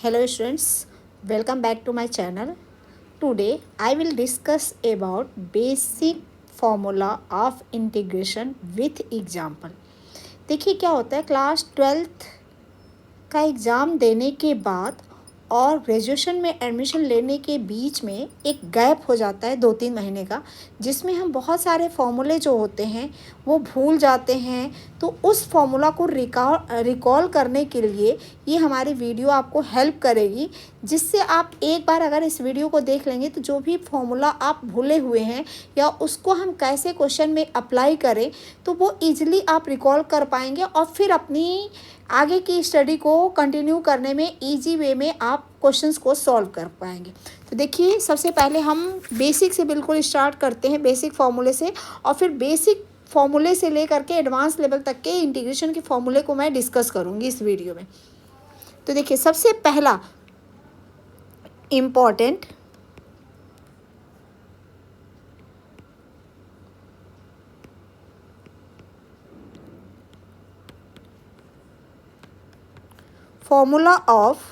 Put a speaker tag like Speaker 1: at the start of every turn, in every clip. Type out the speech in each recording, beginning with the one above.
Speaker 1: Hello students, welcome back to my channel. Today I will discuss about basic formula of integration with example. देखिए क्या होता है, class 12th का exam देने के बाद और ग्रेजुएशन में एडमिशन लेने के बीच में एक गैप हो जाता है 2-3 महीने का, जिसमें हम बहुत सारे फॉर्मूले जो होते हैं वो भूल जाते हैं। तो उस फॉर्मूला को रिकॉल करने के लिए ये हमारी वीडियो आपको हेल्प करेगी, जिससे आप एक बार अगर इस वीडियो को देख लेंगे तो जो भी फॉर्मूला आप भूले हुए हैं या उसको हम कैसे क्वेश्चन में अप्लाई करें तो वो ईजिली आप रिकॉल कर पाएंगे और फिर अपनी आगे की स्टडी को कंटिन्यू करने में इजी वे में आप क्वेश्चंस को सॉल्व कर पाएंगे। तो देखिए, सबसे पहले हम बेसिक से बिल्कुल स्टार्ट करते हैं, बेसिक फॉर्मूले से, और फिर बेसिक फॉर्मूले से लेकर के एडवांस लेवल तक के इंटीग्रेशन के फॉर्मूले को मैं डिस्कस करूँगी इस वीडियो में। तो देखिए, सबसे पहला इम्पॉर्टेंट फॉर्मूला ऑफ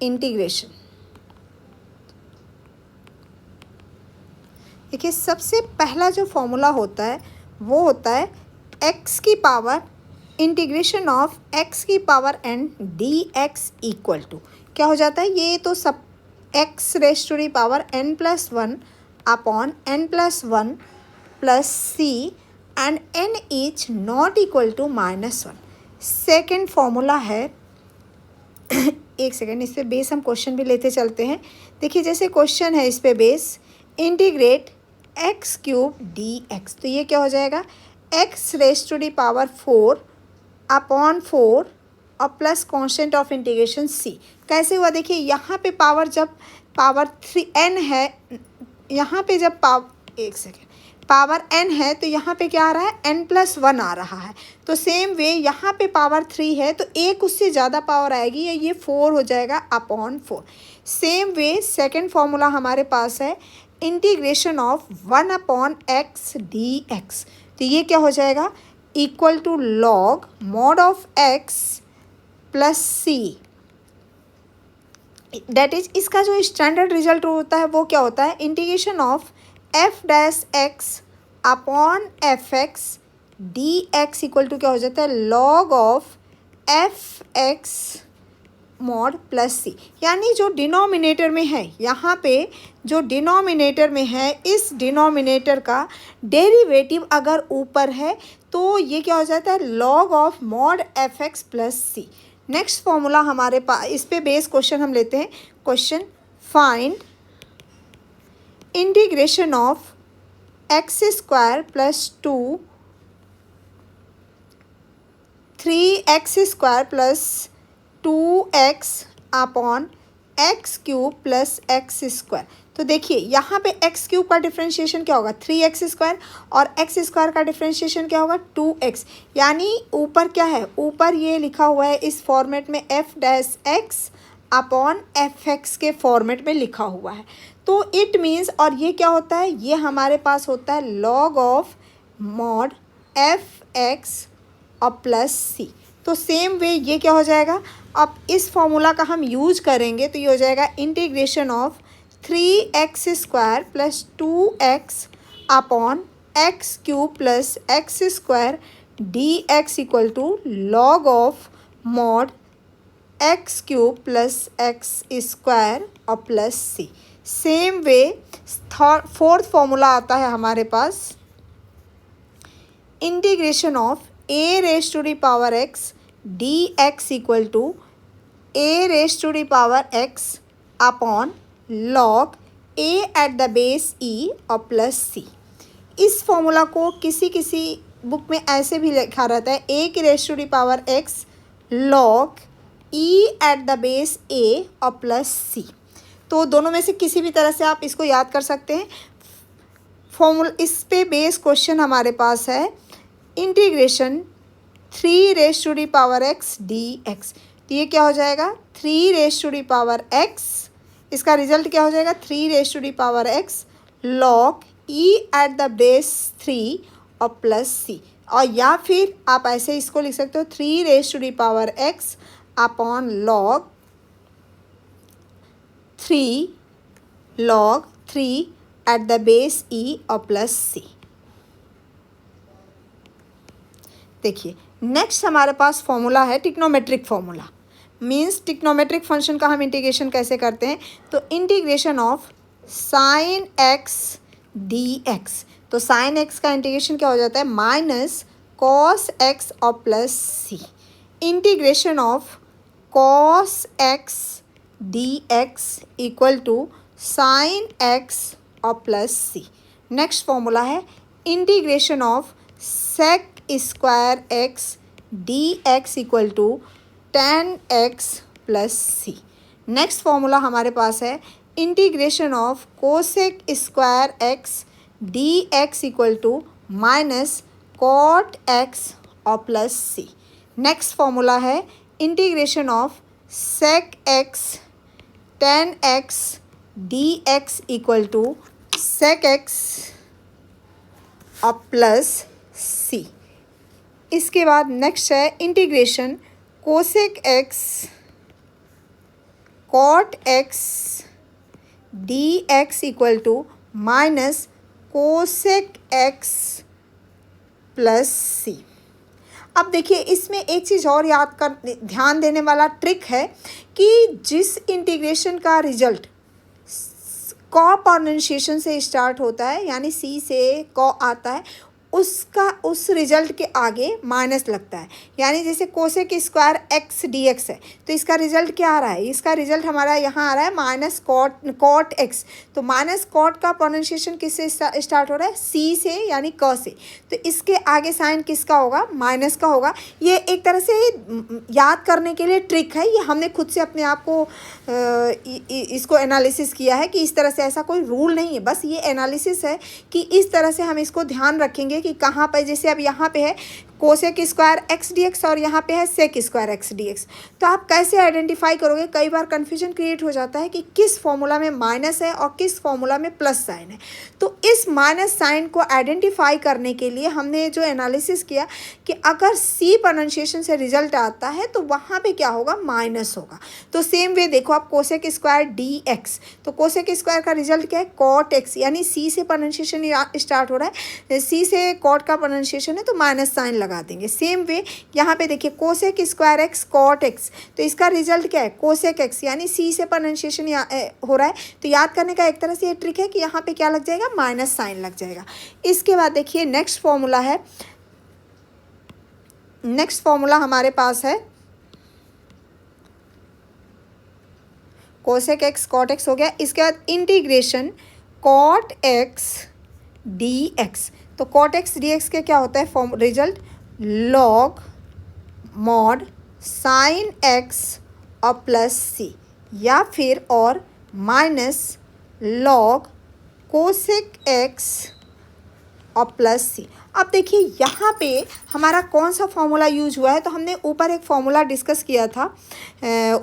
Speaker 1: इंटीग्रेशन। देखिए, सबसे पहला जो फॉर्मूला होता है वो होता है x की पावर इंटीग्रेशन ऑफ x की power n dx equal to क्या हो जाता है, ये तो सब x raise to the power n+1 upon n+1 plus c and n is not equal to -1। Second formula है एक सेकेंड, इस पे बेस हम क्वेश्चन भी लेते चलते हैं। देखिए, जैसे क्वेश्चन है इस पे बेस इंटीग्रेट x³ dx, तो ये क्या हो जाएगा, x raise to the power 4 upon 4 और plus constant of integration c। कैसे हुआ, देखिए यहाँ पे पावर जब पावर 3n है, यहाँ पे जब एक सेकेंड पावर n है तो यहाँ पे क्या आ रहा है, n+1 आ रहा है। तो सेम वे यहाँ पे पावर 3 है तो एक उससे ज़्यादा पावर आएगी, या ये 4 हो जाएगा upon 4। Same way second formula हमारे पास है integration of 1 upon x dx, तो ये क्या हो जाएगा, equal to log mod of x plus C. That is, इसका जो स्टैंडर्ड रिजल्ट होता है वो क्या होता है, integration of f'(x) upon fx dx equal to क्या हो जाता है, log of fx mod plus C. यानी जो डिनोमिनेटर में है, यहाँ पे जो डिनोमिनेटर में है, इस डिनोमिनेटर का डेरिवेटिव अगर ऊपर है तो ये क्या हो जाता है, log of mod fx plus C. Next formula हमारे पास, इस पे बेस क्वेश्चन हम लेते हैं। Question, find integration of x² plus 2 3x² plus 2x upon x³ plus x²। तो देखिए यहाँ पे x³ का डिफ्रेंशिएशन क्या होगा, 3x² और x² का डिफ्रेंशिएशन क्या होगा, 2x। यानी ऊपर क्या है, ऊपर ये लिखा हुआ है इस फॉर्मेट में f'(x) अपॉन fx के फॉर्मेट में लिखा हुआ है। तो इट मीन्स, और ये क्या होता है, ये हमारे पास होता है लॉग ऑफ मॉड fx और प्लस सी। तो सेम वे ये क्या हो जाएगा, अब इस फॉर्मूला का हम यूज करेंगे तो ये हो जाएगा integration of 3x² plus 2x upon x³ plus x² dx equal to log of mod x³ plus x² और plus C. Same way fourth formula आता है हमारे पास integration of a raise to the power x dx equal to a raise to the power x upon log a at the base e और plus C. इस formula को किसी किसी book में ऐसे भी लिखा रहता है, a की raise to the power x log e at the base a और प्लस सी। तो दोनों में से किसी भी तरह से आप इसको याद कर सकते हैं। फॉर्मूला, इस पे बेस क्वेश्चन हमारे पास है integration 3 raise to the power x dx, तो ये क्या हो जाएगा, 3 raise to the power x, इसका रिजल्ट क्या हो जाएगा, 3 raise to the power x log e at the base 3 और प्लस सी। और या फिर आप ऐसे इसको लिख सकते हो 3 raised to the power x अपॉन log 3 at the base e और प्लस c। देखिए नेक्स्ट हमारे पास फॉर्मूला है trigonometric formula. Means trigonometric function का हम इंटीग्रेशन कैसे करते हैं, तो integration of sine X D X. तो साइन एक्स का इंटीग्रेशन क्या हो जाता है, माइनस कॉस एक्स और plus C. Integration of cos X D x equal to sine X और प्लस सी। नेक्स्ट फॉर्मूला है integration of sec square x D x equal to tan x plus C. Next formula हमारे पास है integration of cosec square x D x equal to minus cot x और plus C. Next formula है integration of sec x tan x D x equal to sec x और plus C. इसके बाद next है integration cosec x cot x D x equal to minus cosec x plus C. अब देखिए इसमें एक चीज़ और ध्यान देने वाला ट्रिक है कि जिस इंटीग्रेशन का रिजल्ट कॉ प्रोनाउंसिएशन से स्टार्ट होता है, यानी सी से कॉ आता है, उस रिजल्ट के आगे माइनस लगता है। यानी जैसे cosec square x D x है, तो इसका रिजल्ट क्या आ रहा है, इसका रिजल्ट हमारा यहाँ आ रहा है माइनस कॉट एक्स। तो माइनस कॉट का प्रोनाउंसिएशन किससे स्टार्ट हो रहा है, सी से यानी क से। तो इसके आगे साइन किसका होगा, माइनस का होगा। ये एक तरह से याद करने के लिए ट्रिक है, ये हमने खुद से अपने आप को इसको एनालिसिस किया है कि इस तरह से, ऐसा कोई रूल नहीं है, बस ये एनालिसिस है कि इस तरह से हम इसको ध्यान रखेंगे कि कहाँ पर, जैसे अब यहाँ पे है cosec square x D X और यहाँ पे है sec square x D X. तो आप कैसे आइडेंटिफाई करोगे, कई बार कन्फ्यूजन क्रिएट हो जाता है कि किस फॉर्मूला में माइनस है और किस फॉर्मूला में प्लस साइन है। तो इस माइनस साइन को आइडेंटिफाई करने के लिए हमने जो एनालिसिस किया कि अगर सी प्रोनाउंसिएशन से रिजल्ट आता है तो वहाँ पे क्या होगा, माइनस होगा। तो सेम वे देखो आप कोसेक स्क्वायर डी एक्स, तो कोसेक स्क्वायर का रिजल्ट क्या है, कॉट एक्स, यानी सी से प्रोनाउंसिएशन स्टार्ट हो रहा है, सी से कॉट का प्रोनाउंसिएशन है तो माइनस साइन लगा देंगे। सेम वे यहाँ पे देखिए cosec square X cot X, तो इसका रिजल्ट क्या है, कोसेक एक्स, यानी सी से प्रोनाउंसिएशन हो रहा है। तो याद करने का एक तरह से ये ट्रिक है कि यहाँ पे क्या लग जाएगा, माइनस साइन लग जाएगा। इसके बाद देखिए नेक्स्ट फॉर्मूला है, नेक्स्ट फॉर्मूला हमारे पास है कोसेक एक्स कॉट एक्स हो गया। इसके बाद integration cot x D X. तो कॉट एक्स डी एक्स के क्या होता है form result, log mod sine X और प्लस सी, या फिर और माइनस लॉग कोसेक एक्स और प्लस सी। अब देखिए यहाँ पे हमारा कौन सा फॉर्मूला यूज हुआ है, तो हमने ऊपर एक फॉर्मूला डिस्कस किया था,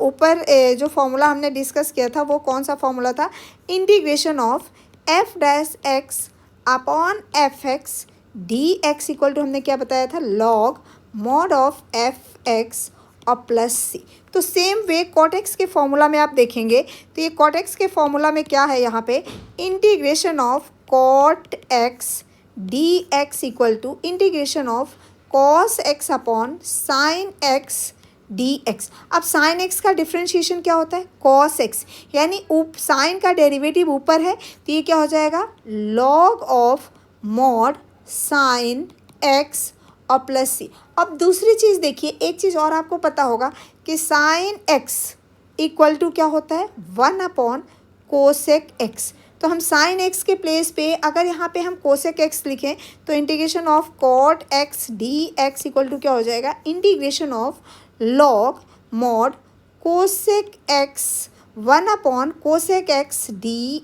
Speaker 1: ऊपर जो फॉर्मूला हमने डिस्कस किया था वो कौन सा फॉर्मूला था, integration of F dash X upon F X D x equal to, हमने क्या बताया था, log mod of F X और प्लस सी। तो सेम वे कॉट एक्स के फॉर्मूला में आप देखेंगे तो ये कॉट एक्स के फॉर्मूला में क्या है, यहाँ पे integration of cot x D x equal to integration of cos X upon sine X D X. अब साइन एक्स का डिफ्रेंशिएशन क्या होता है, कॉस एक्स, यानी साइन का डेरिवेटिव ऊपर है तो ये क्या हो जाएगा, log of mod sine X और प्लस सी। अब दूसरी चीज़ देखिए, एक चीज़ और आपको पता होगा कि साइन एक्स इक्वल टू क्या होता है, 1 अपॉन कोसेक एक्स। तो हम साइन एक्स के प्लेस पे अगर यहाँ पे हम कोसेक एक्स लिखें तो integration of cot x D x equal to क्या हो जाएगा, integration of log mod cosec X 1 upon cosec X D,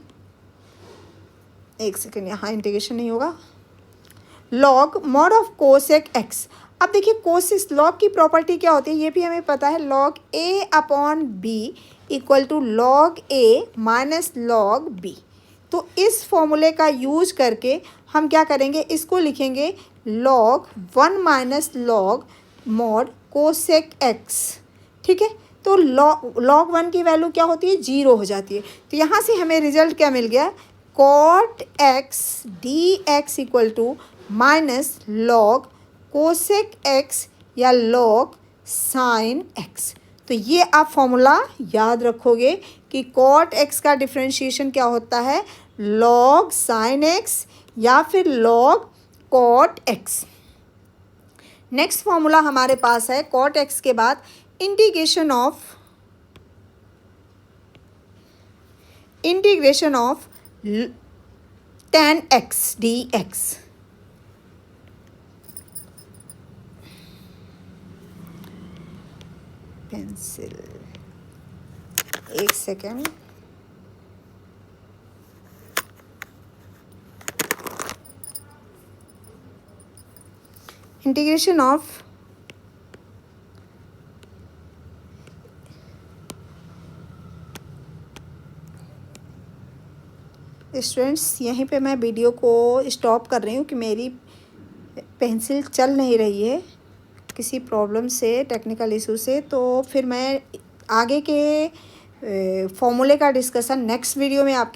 Speaker 1: एक सेकेंड यहाँ इंटीग्रेशन नहीं होगा, log mod of cosec X. अब देखिए कोसिस लॉग की प्रॉपर्टी क्या होती है ये भी हमें पता है, log A upon B equal to log A minus log B. तो इस फॉर्मूले का यूज करके हम क्या करेंगे, इसको लिखेंगे log 1 minus log mod cosec x. ठीक है, तो log 1 की वैल्यू क्या होती है, 0 हो जाती है। तो यहाँ से हमें रिजल्ट क्या मिल गया, cot x dx equal to minus log cosec X या log साइन x। तो ये आप फॉर्मूला याद रखोगे कि cot x का डिफ्रेंशिएशन क्या होता है, log साइन x या फिर log cot x। Next formula हमारे पास है cot x के बाद integration of tan x dx। Pencil, एक सेकेंड। इंटीग्रेशन ऑफ स्टूडेंट्स, यहीं पे मैं वीडियो को स्टॉप कर रही हूँ कि मेरी पेंसिल चल नहीं रही है किसी प्रॉब्लम से, टेक्निकल इशू से। तो फिर मैं आगे के फॉर्मूले का डिस्कशन नेक्स्ट वीडियो में आपके